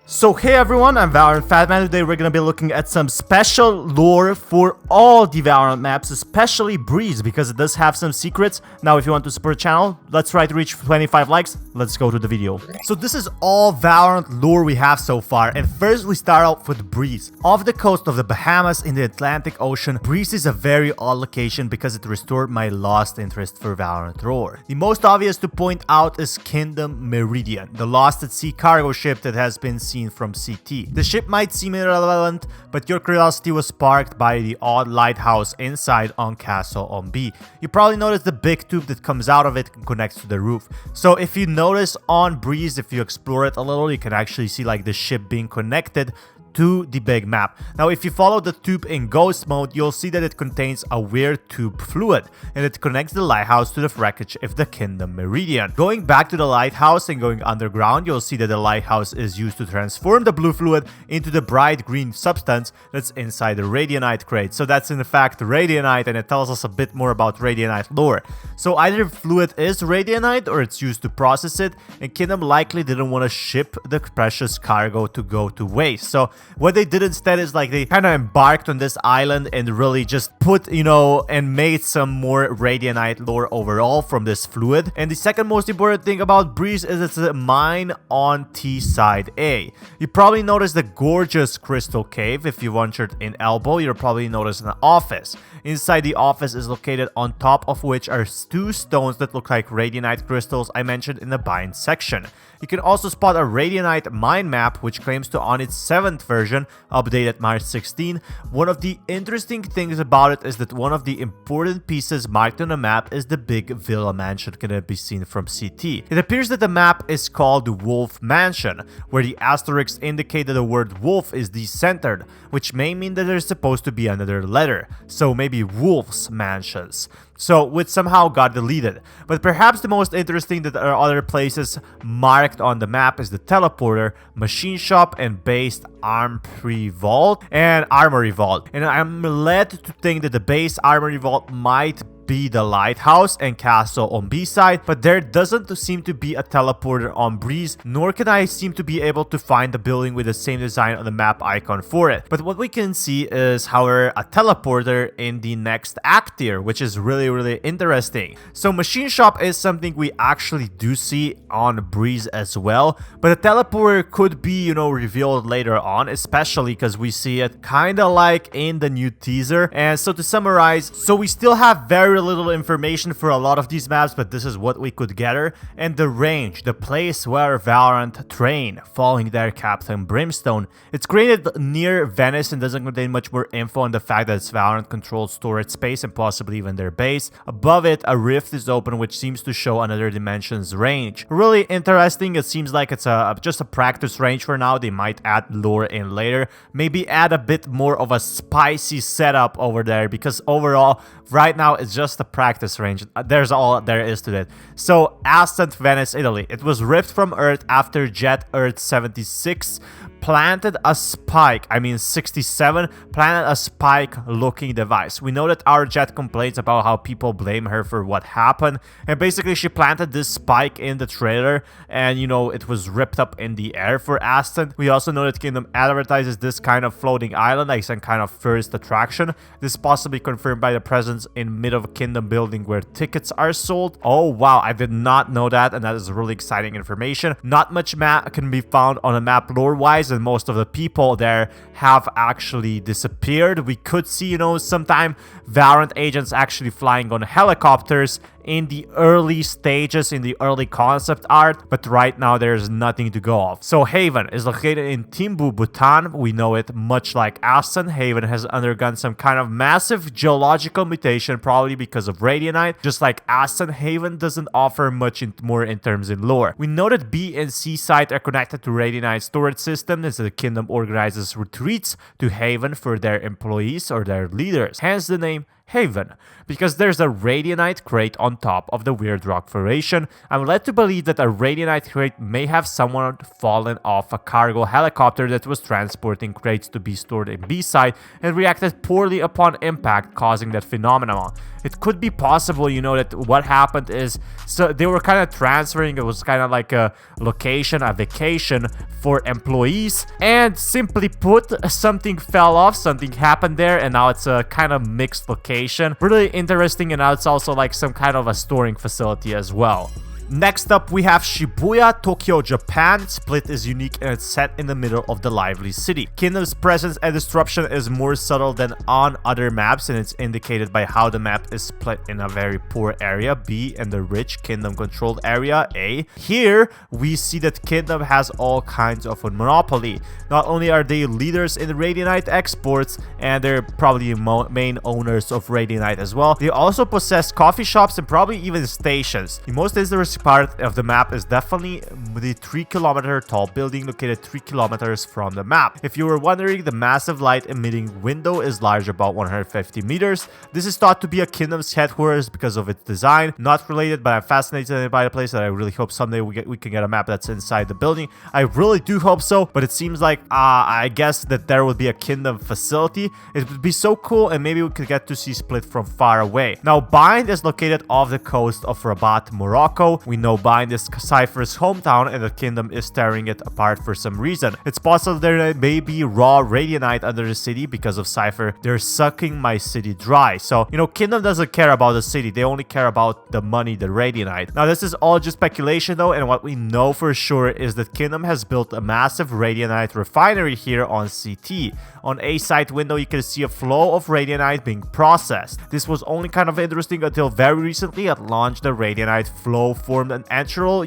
So hey everyone, I'm Valorant Fatman. Today we're gonna be looking at some special lore for all the Valorant maps, especially Breeze, because it does have some secrets. Now if you want to support the channel, let's try to reach 25 likes. Let's go to the video. So this is all Valorant lore we have so far, and first we start out with Breeze. Off the coast of the Bahamas in the Atlantic Ocean, Breeze is a very odd location because it restored my lost interest for Valorant lore. The most obvious to point out is Kingdom Meridian, the lost at sea cargo ship that has been seen from CT. The ship might seem irrelevant, but your curiosity was sparked by the odd lighthouse inside on Castle on B. You probably noticed the big tube that comes out of it and connects to the roof. So if you notice on Breeze, if you explore it a little, you can actually see like the ship being connected to the big map. Now if you follow the tube in ghost mode, you'll see that it contains a weird tube fluid and it connects the lighthouse to the wreckage of the Kingdom Meridian. Going back to the lighthouse and going underground, you'll see that the lighthouse is used to transform the blue fluid into the bright green substance that's inside the Radianite crate. So that's in fact Radianite, and it tells us a bit more about Radianite lore. So either fluid is Radianite or it's used to process it, and Kingdom likely didn't want to ship the precious cargo to go to waste. So what they did instead is like they kind of embarked on this island and really just put, and made some more Radianite lore overall from this fluid. And the second most important thing about Breeze is it's a mine on T side A. You probably noticed the gorgeous crystal cave. If you ventured in Elbow, you'll probably notice an office. Inside the office is located on top of which are two stones that look like Radianite crystals I mentioned in the bind section. You can also spot a Radianite mine map which claims to on its 7th version, updated March 16. One of the interesting things about it is that one of the important pieces marked on the map is the big villa mansion can be seen from CT. It appears that the map is called Wolf Mansion, where the asterisks indicate that the word wolf is decentered, which may mean that there's supposed to be another letter, so maybe Wolf's Mansions. So, which somehow got deleted. But perhaps the most interesting that are other places marked on the map is the teleporter, machine shop, and based armory vault and armory vault. And I'm led to think that the base armory vault might be the lighthouse and castle on B side, but there doesn't seem to be a teleporter on Breeze, nor can I seem to be able to find the building with the same design on the map icon for it. But what we can see is, however, a teleporter in the next act tier, which is really interesting. So machine shop is something we actually do see on Breeze as well, but the teleporter could be, revealed later on, especially because we see it kind of like in the new teaser. And so to summarize, so we still have very little information for a lot of these maps, but this is what we could gather. And the range, the place where Valorant train, following their Captain Brimstone. It's created near Venice and doesn't contain much more info on the fact that it's Valorant controlled storage space and possibly even their base. Above it, a rift is open which seems to show another dimension's range. Really interesting. It seems like it's just a practice range for now. They might add lore in later, maybe add a bit more of a spicy setup over there, because overall right now it's just a practice range. There's all there is to it. So Ascent, Venice, Italy. It was ripped from Earth after Jet Earth 76 planted a spike, 67, planted a spike-looking device. We know that our Jet complains about how people blame her for what happened, and basically she planted this spike in the trailer, and it was ripped up in the air for Aston. We also know that Kingdom advertises this kind of floating island like some kind of first attraction. This possibly confirmed by the presence in mid of a Kingdom building where tickets are sold. Oh wow, I did not know that, and that is really exciting information. Not much map can be found on a map lore-wise, and most of the people there have actually disappeared. We could see, sometime Valorant agents actually flying on helicopters in the early stages, in the early concept art, but right now there's nothing to go off. So Haven is located in Timbu, Bhutan. We know it much like Aston. Haven has undergone some kind of massive geological mutation, probably because of Radianite. Just like Aston, Haven doesn't offer much more in terms in lore. We know that B and C site are connected to Radianite storage system, as the Kingdom organizes retreats to Haven for their employees or their leaders. Hence the name Haven, because there's a Radianite crate on top of the weird rock formation. I'm led to believe that a Radianite crate may have someone fallen off a cargo helicopter that was transporting crates to be stored in B-side and reacted poorly upon impact, causing that phenomenon. It could be possible, you know, that what happened is, so they were kind of transferring, it was kind of like a location, a vacation for employees, and simply put, something fell off, something happened there, and now it's a kind of mixed location. Really interesting, and now it's also like some kind of a storing facility as well. Next up, we have Shibuya, Tokyo, Japan. Split is unique and it's set in the middle of the lively city. Kingdom's presence and disruption is more subtle than on other maps, and it's indicated by how the map is split in a very poor area, B, and the rich kingdom-controlled area, A. Here, we see that Kingdom has all kinds of a monopoly. Not only are they leaders in Radianite exports, and they're probably main owners of Radianite as well, they also possess coffee shops and probably even stations. The most interesting part of the map is definitely the 3-kilometer tall building located 3 kilometers from the map. If you were wondering, the massive light emitting window is large, about 150 meters. This is thought to be a kingdom's headquarters because of its design. Not related, but I'm fascinated by the place, and I really hope someday we can get a map that's inside the building. I really do hope so, but it seems like I guess that there would be a kingdom facility. It would be so cool, and maybe we could get to see Split from far away. Now, Bind is located off the coast of Rabat, Morocco. We know Bind is Cypher's hometown, and the kingdom is tearing it apart for some reason. It's possible there may be raw Radianite under the city because of Cypher. They're sucking my city dry. So, you know, Kingdom doesn't care about the city. They only care about the money, the Radianite. Now, this is all just speculation though, and what we know for sure is that Kingdom has built a massive Radianite refinery here on CT. On A site window, you can see a flow of Radianite being processed. This was only kind of interesting until very recently. At launch, the Radianite flow formed an antral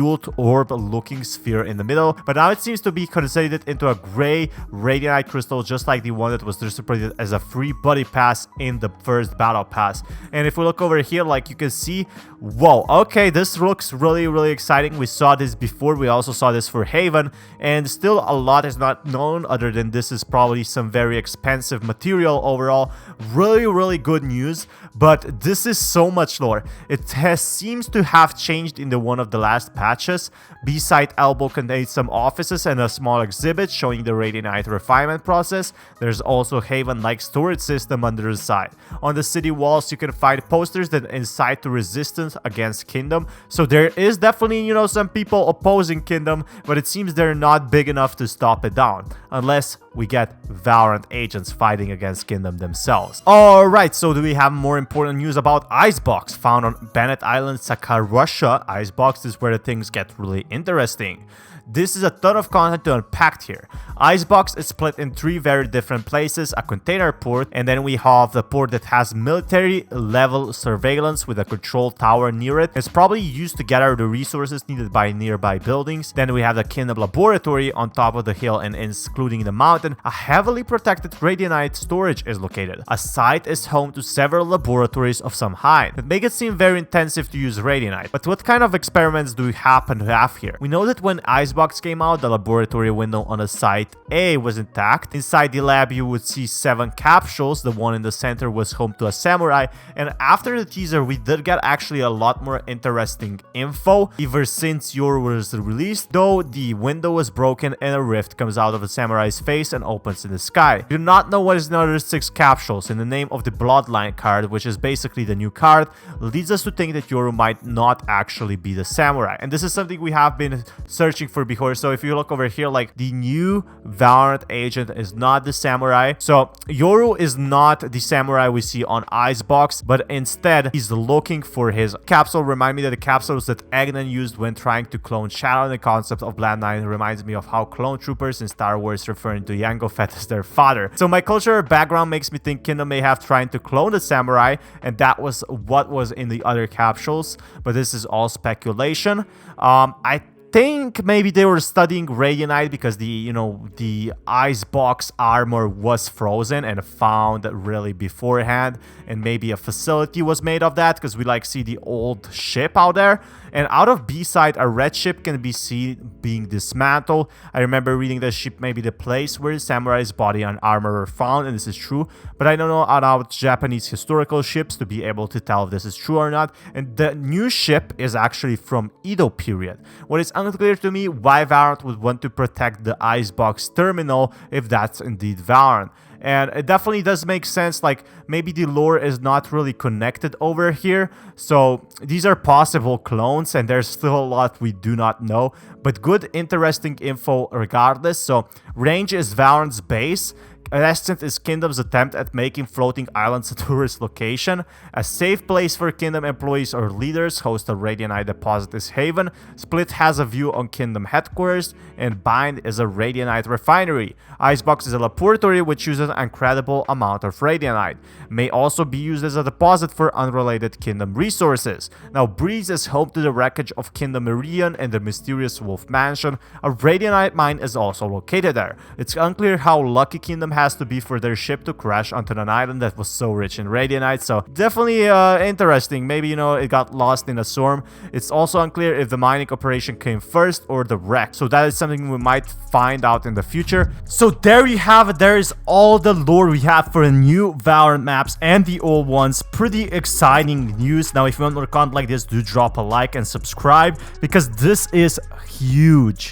Ult orb looking sphere in the middle, but now it seems to be consolidated into a gray Radianite crystal, just like the one that was distributed as a free buddy pass in the first battle pass. And if we look over here, like you can see, whoa, okay, this looks really exciting. We saw this before, we also saw this for Haven, and still a lot is not known other than this is probably some very expensive material overall. Really good news, but this is so much lore. It seems to have changed in the one of the last patches. B-side elbow contains some offices and a small exhibit showing the Radianite refinement process. There's also Haven-like storage system under the side. On the city walls, you can find posters that incite to resistance against Kingdom. So there is definitely, you know, some people opposing Kingdom, but it seems they're not big enough to stop it down, unless we get Valorant agents fighting against Kingdom themselves. Alright, so do we have more important news about Icebox? Found on Bennett Island, Sakar, Russia. Icebox is where the things get really interesting. This is a ton of content to unpack here. Icebox is split in 3 very different places: a container port, and then we have the port that has military level surveillance with a control tower near it. It's probably used to gather the resources needed by nearby buildings. Then we have the Kingdom laboratory on top of the hill and including the mountain. A heavily protected Radianite storage is located. A site is home to several laboratories of some kind that make it seem very intensive to use Radianite. But what kind of experiments do we happen to have here? We know that when Icebox came out, the laboratory window on the site A was intact. Inside the lab, you would see 7 capsules. The one in the center was home to a samurai, and after the teaser, we did get actually a lot more interesting info ever since Yoru was released, though the window was broken and a rift comes out of the samurai's face and opens in the sky. We do not know what is in the other 6 capsules, and the name of the Bloodline card, which is basically the new card, leads us to think that Yoru might not actually be the samurai, and this is something we have been searching for before. So if you look over here, like, the new Valorant agent is not the samurai. So Yoru is not the samurai we see on Icebox, but instead he's looking for his capsule. Remind me that the capsules that Agnan used when trying to clone Shadow. The concept of Bloodline reminds me of how clone troopers in Star Wars referring to Jango Fett as their father. So my cultural background makes me think Kingdom may have tried to clone the samurai, and that was what was in the other capsules, but this is all speculation. I think maybe they were studying Radianite because the icebox armor was frozen and found really beforehand, and maybe a facility was made of that because we like see the old ship out there. And out of B side, a red ship can be seen being dismantled. I remember reading the ship maybe the place where the samurai's body and armor were found, and this is true, but I don't know about Japanese historical ships to be able to tell if this is true or not. And the new ship is actually from Edo period. What is unclear to me why Valorant would want to protect the icebox terminal if that's indeed Valorant. And it definitely does make sense, like maybe the lore is not really connected over here. So these are possible clones and there's still a lot we do not know. But good, interesting info regardless. So range is Valorant's base. Restant is Kingdom's attempt at making floating islands a tourist location. A safe place for Kingdom employees or leaders. Host a Radianite deposit is Haven. Split has a view on Kingdom headquarters. And Bind is a Radianite refinery. Icebox is a laboratory which uses an incredible amount of Radianite. May also be used as a deposit for unrelated Kingdom resources. Now Breeze is home to the wreckage of Kingdom Meridian and the mysterious Wolf Mansion. A Radianite mine is also located there. It's unclear how lucky Kingdom has to be for their ship to crash onto an island that was so rich in Radianite. So definitely interesting. Maybe, it got lost in a storm. It's also unclear if the mining operation came first or the wreck. So that is something we might find out in the future. So there you have it. There is all the lore we have for the new Valorant maps and the old ones. Pretty exciting news. Now, if you want more content like this, do drop a like and subscribe because this is huge.